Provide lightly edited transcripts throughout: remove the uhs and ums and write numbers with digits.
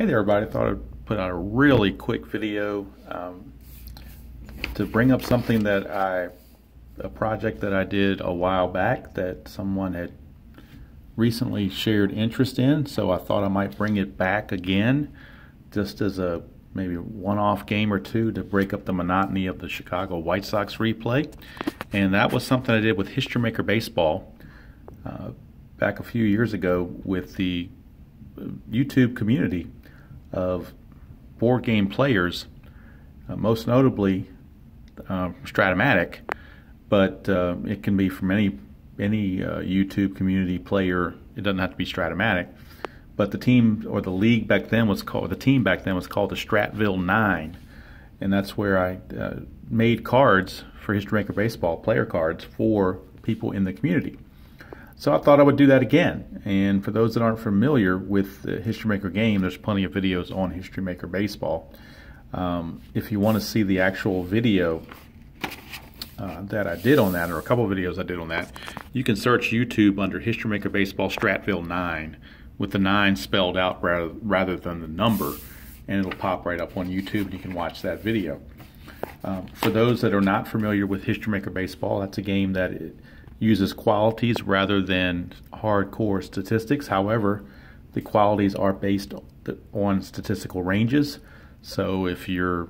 Hey there everybody, I thought I'd put out a really quick video to bring up something that a project that I did a while back that someone had recently shared interest in, so I thought I might bring it back again just as a maybe one-off game or two to break up the monotony of the Chicago White Sox replay. And that was something I did with History Maker Baseball back a few years ago with the YouTube community of board game players, most notably Stratomatic, but it can be from any YouTube community player. It doesn't have to be Stratomatic. But the team or the league back then was called, the team back then was called the Stratville 9, and that's where I made cards for History Maker Baseball, player cards for people in the community. So I thought I would do that again. And for those that aren't familiar with the History Maker game, there's plenty of videos on History Maker Baseball. If you want to see the actual video that I did on that, or a couple of videos I did on that, you can search YouTube under History Maker Baseball Stratville 9 with the 9 spelled out rather than the number, and it'll pop right up on YouTube and you can watch that video. For those that are not familiar with History Maker Baseball, that's a game that uses qualities rather than hardcore statistics. However, the qualities are based on statistical ranges. So if you're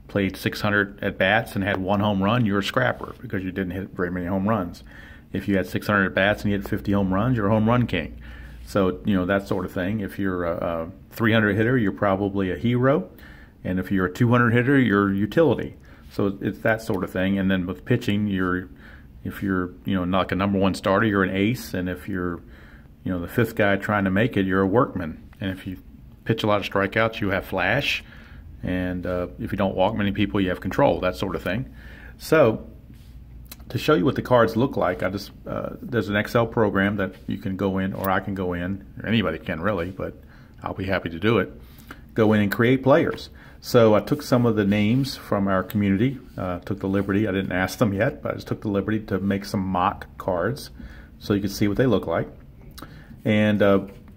played 600 at-bats and had 1 home run, you're a scrapper because you didn't hit very many home runs. If you had 600 at-bats and you hit 50 home runs, you're a home run king. So, you know, that sort of thing. If you're a 300 hitter, you're probably a hero. And if you're a 200 hitter, you're utility. So it's that sort of thing. And then with pitching, if you're, you know, like a #1 starter, you're an ace. And if you're, you know, the 5th guy trying to make it, you're a workman. And if you pitch a lot of strikeouts, you have flash. And if you don't walk many people, you have control, that sort of thing. So to show you what the cards look like, there's an Excel program that you can go in, or I can go in, or anybody can really, but I'll be happy to do it. Go in and create players. So I took some of the names from our community, took the liberty, I didn't ask them yet, but I just took the liberty to make some mock cards so you can see what they look like. And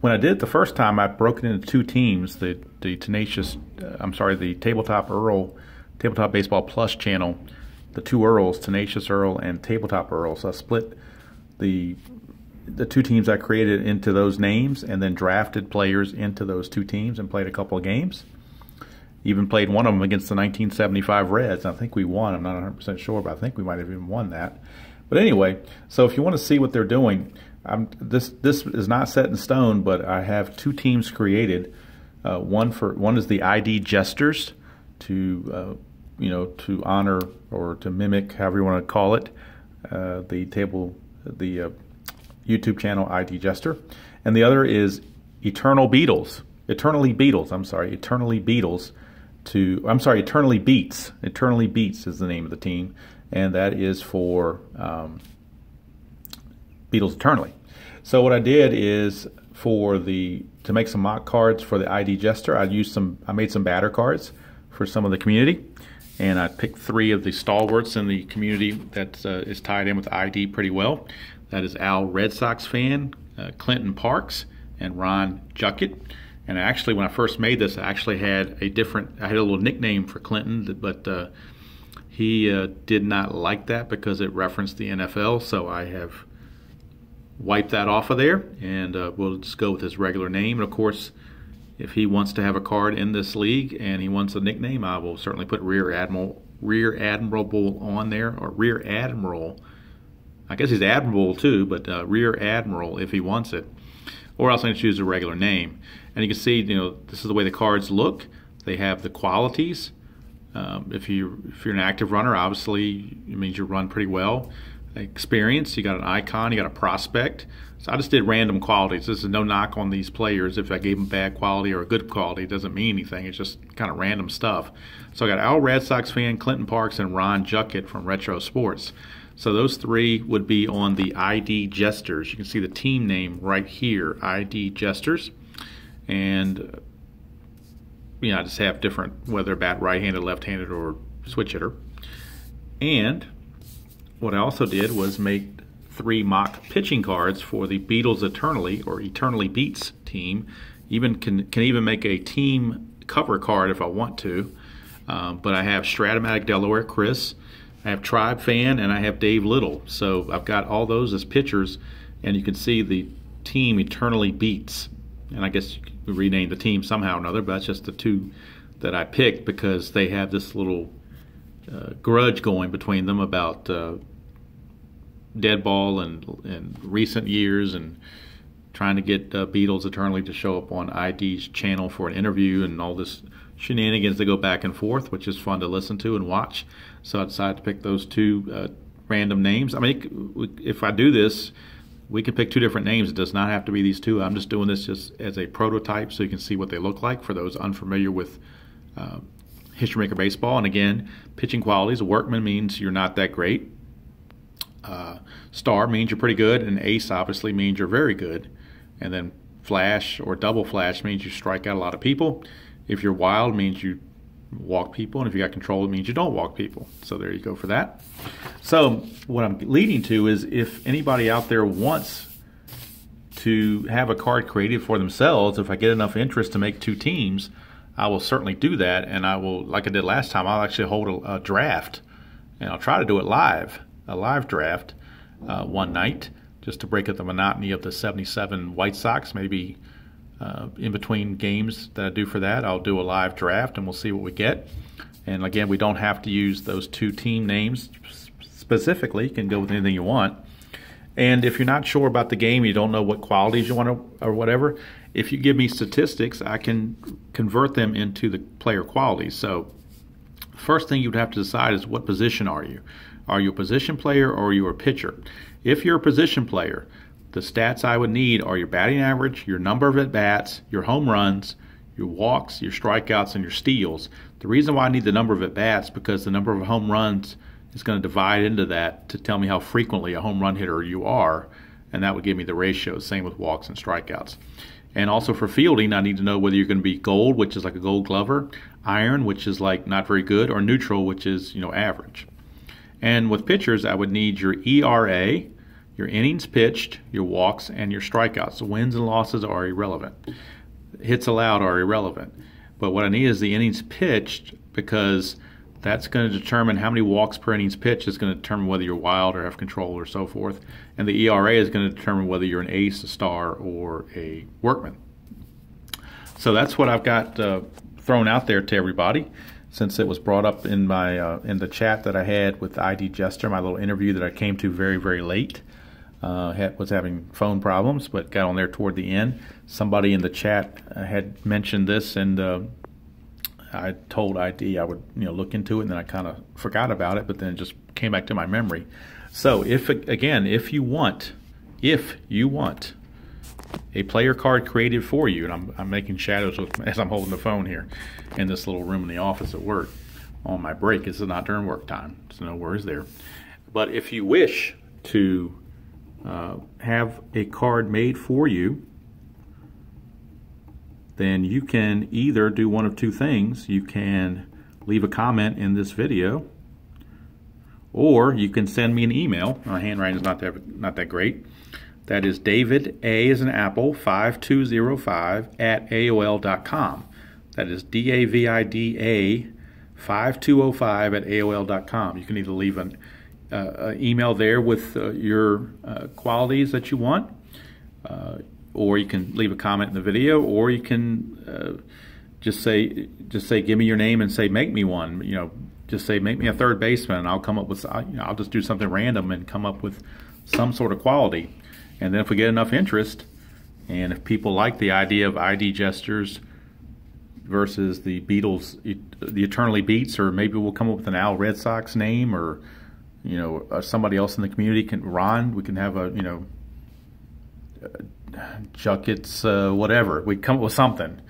when I did it the first time, I broke it into 2 teams, the Tabletop Baseball Plus channel, the 2 Earls, Tenacious Earl and Tabletop Earl. So I split the 2 teams I created into those names and then drafted players into those 2 teams and played a couple of games. Even played one of them against the 1975 Reds. I think we won. I'm not 100% sure, but I think we might have even won that. But anyway, so if you want to see what they're doing, this is not set in stone, but I have 2 teams created. One is the ID Jesters to to honor or to mimic, however you want to call it, the YouTube channel ID Jester, and the other is Eternally Beats. Eternally Beats is the name of the team, and that is for Beatles Eternally. So what I did is to make some mock cards for the ID Jester, I made some batter cards for some of the community, and I picked 3 of the stalwarts in the community that is tied in with ID pretty well. That is Al Red Sox fan, Clinton Parks, and Ron Juckett. And actually, when I first made this, I actually had I had a little nickname for Clinton, but he did not like that because it referenced the NFL, so I have wiped that off of there, and we'll just go with his regular name. And of course, if he wants to have a card in this league and he wants a nickname, I will certainly put Rear Admiral on there, or Rear Admiral. I guess he's Admiral too, but Rear Admiral if he wants it. Or else I can choose a regular name. And you can see, you know, this is the way the cards look. They have the qualities. If you're an active runner, obviously it means you run pretty well. Experience, you got an icon, you got a prospect. So I just did random qualities. This is no knock on these players. If I gave them bad quality or a good quality, it doesn't mean anything. It's just kind of random stuff. So I got Al Red Sox fan, Clinton Parks, and Ron Juckett from Retro Sports. So those 3 would be on the ID Jesters. You can see the team name right here, ID Jesters. And you know, I just have different, whether bat right-handed, left-handed, or switch hitter. And what I also did was make 3 mock pitching cards for the Beatles Eternally, or Eternally Beats team even can even make a team cover card if I want to. But I have Stratomatic Delaware Chris, I have Tribe Fan, and I have Dave Little. So I've got all those as pictures, and you can see the team Eternally Beats. And I guess you could rename the team somehow or another, but that's just the two that I picked because they have this little grudge going between them about dead ball and recent years, and trying to get Beatles Eternally to show up on ID's channel for an interview, and all this shenanigans that go back and forth, which is fun to listen to and watch. So I decided to pick those two random names. I mean, if I do this, we can pick two different names. It does not have to be these two. I'm just doing this just as a prototype so you can see what they look like for those unfamiliar with History Maker Baseball. And again, pitching qualities. Workman means you're not that great. Star means you're pretty good. And Ace obviously means you're very good. And then Flash or Double Flash means you strike out a lot of people. If you're Wild, means you walk people. And if you got Control, it means you don't walk people. So there you go for that. So what I'm leading to is, if anybody out there wants to have a card created for themselves, if I get enough interest to make two teams, I will certainly do that. And I will, like I did last time, I'll actually hold a draft, and I'll try to do it live, a live draft one night, just to break up the monotony of the 77 White Sox. Maybe in between games that I do for that, I'll do a live draft, and we'll see what we get. And again, we don't have to use those two team names specifically. You can go with anything you want. And if you're not sure about the game, you don't know what qualities you want to, or whatever, if you give me statistics, I can convert them into the player qualities. So first thing you'd have to decide is, what position are you? Are you a position player or are you a pitcher? If you're a position player, the stats I would need are your batting average, your number of at-bats, your home runs, your walks, your strikeouts, and your steals. The reason why I need the number of at-bats, because the number of home runs is going to divide into that to tell me how frequently a home run hitter you are, and that would give me the ratio. Same with walks and strikeouts. And also for fielding, I need to know whether you're going to be gold, which is like a gold glover, iron, which is like not very good, or neutral, which is, you know, average. And with pitchers, I would need your ERA, your innings pitched, your walks, and your strikeouts. The wins and losses are irrelevant. Hits allowed are irrelevant. But what I need is the innings pitched, because that's going to determine how many walks per innings pitched. Is going to determine whether you're Wild or have Control or so forth. And the ERA is going to determine whether you're an Ace, a Star, or a Workman. So that's what I've got thrown out there to everybody, since it was brought up in my in the chat that I had with ID Jester, my little interview that I came to very, very late. Was having phone problems, but got on there toward the end. Somebody in the chat had mentioned this, and I told ID I would, you know, look into it, and then I kind of forgot about it, but then it just came back to my memory. So if you want a player card created for you, and I'm making shadows as I'm holding the phone here in this little room in the office at work on my break. This is not during work time, so no worries there. But if you wish to have a card made for you, then you can either do one of two things. You can leave a comment in this video, or you can send me an email. My handwriting is not that great. That is David, A as in Apple, 5205 at AOL.com. That is DAVIDA 5205 at AOL.com. You can either leave an email there with your qualities that you want, or you can leave a comment in the video, or you can just say give me your name and say make me one. You know, just say make me a third baseman, and I'll come up with, you know, I'll just do something random and come up with some sort of quality. And then if we get enough interest, and if people like the idea of ID Jesters versus the Beatles, the Eternally Beats, or maybe we'll come up with an Al Red Sox name, or, you know, somebody else in the community can, Ron, we can have a, you know, Juckets, whatever. We'd come up with something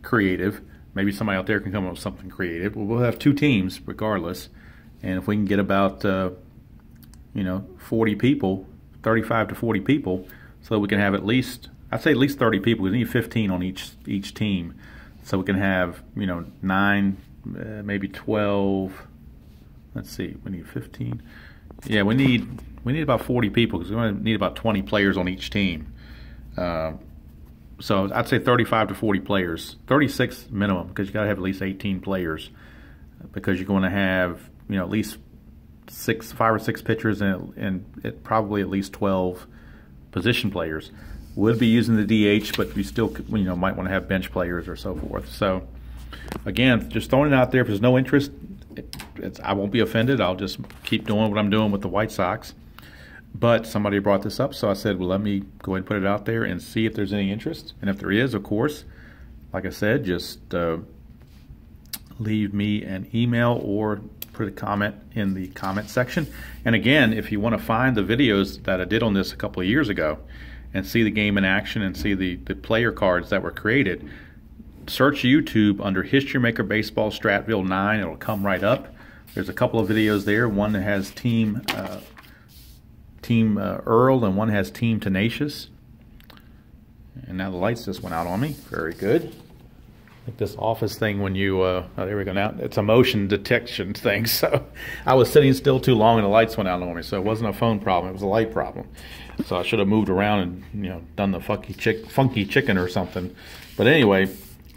creative. Maybe somebody out there can come up with something creative. Well, we'll have two teams regardless. And if we can get about, you know, 40 people, 35 to 40 people, so we can have at least, I'd say at least 30 people. We need 15 on each team. So we can have, you know, 9, maybe 12. Let's see, we need 15. Yeah, we need about 40 people, because we need about 20 players on each team. So I'd say 35 to 40 players, 36 minimum, because you got to have at least 18 players, because you're going to have, you know, at least 5 or 6 pitchers and probably at least 12 position players. Would be using the DH, but you still, you know, might want to have bench players or so forth. So again, just throwing it out there. If there's no interest, I won't be offended. I'll just keep doing what I'm doing with the White Sox. But somebody brought this up, so I said, well, let me go ahead and put it out there and see if there's any interest. And if there is, of course, like I said, just leave me an email or put a comment in the comment section. And again, if you want to find the videos that I did on this a couple of years ago and see the game in action and see the player cards that were created, search YouTube under History Maker Baseball Stratville 9. It'll come right up. There's a couple of videos there. One that has Team Earl and one has Team Tenacious. And now the lights just went out on me. Very good. Like this office thing when you, oh, there we go. Now it's a motion detection thing. So I was sitting still too long and the lights went out on me. So it wasn't a phone problem, it was a light problem. So I should have moved around and, you know, done the funky chicken or something. But anyway,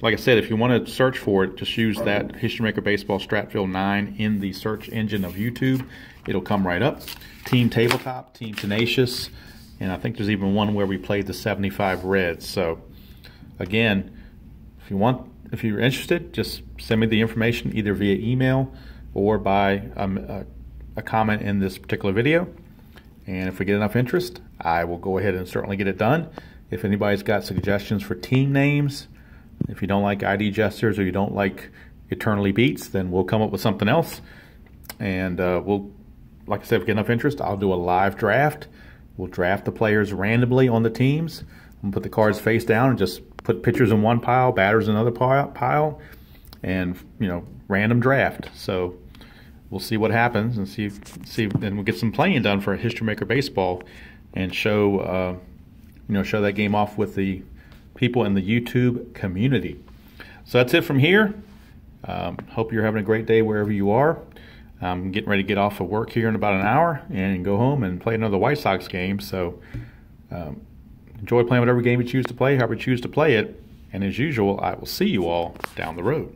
like I said, if you want to search for it, just use that History Maker Baseball Stratville 9 in the search engine of YouTube. It'll come right up. Team Tabletop, Team Tenacious, and I think there's even one where we played the 75 Reds. So again, if you're interested, just send me the information either via email or by a comment in this particular video. And if we get enough interest, I will go ahead and certainly get it done. If anybody's got suggestions for team names, if you don't like ID Jesters or you don't like Eternally Beats, then we'll come up with something else. And we'll, like I said, if we get enough interest, I'll do a live draft. We'll draft the players randomly on the teams. We'll put the cards face down and just put pitchers in one pile, batters in another pile, and, you know, random draft. So we'll see what happens and see, and we'll get some playing done for History Maker Baseball and show, you know, show that game off with the people in the YouTube community. So that's it from here. Hope you're having a great day wherever you are. I'm getting ready to get off of work here in about an hour and go home and play another White Sox game. So enjoy playing whatever game you choose to play, however you choose to play it. And as usual, I will see you all down the road.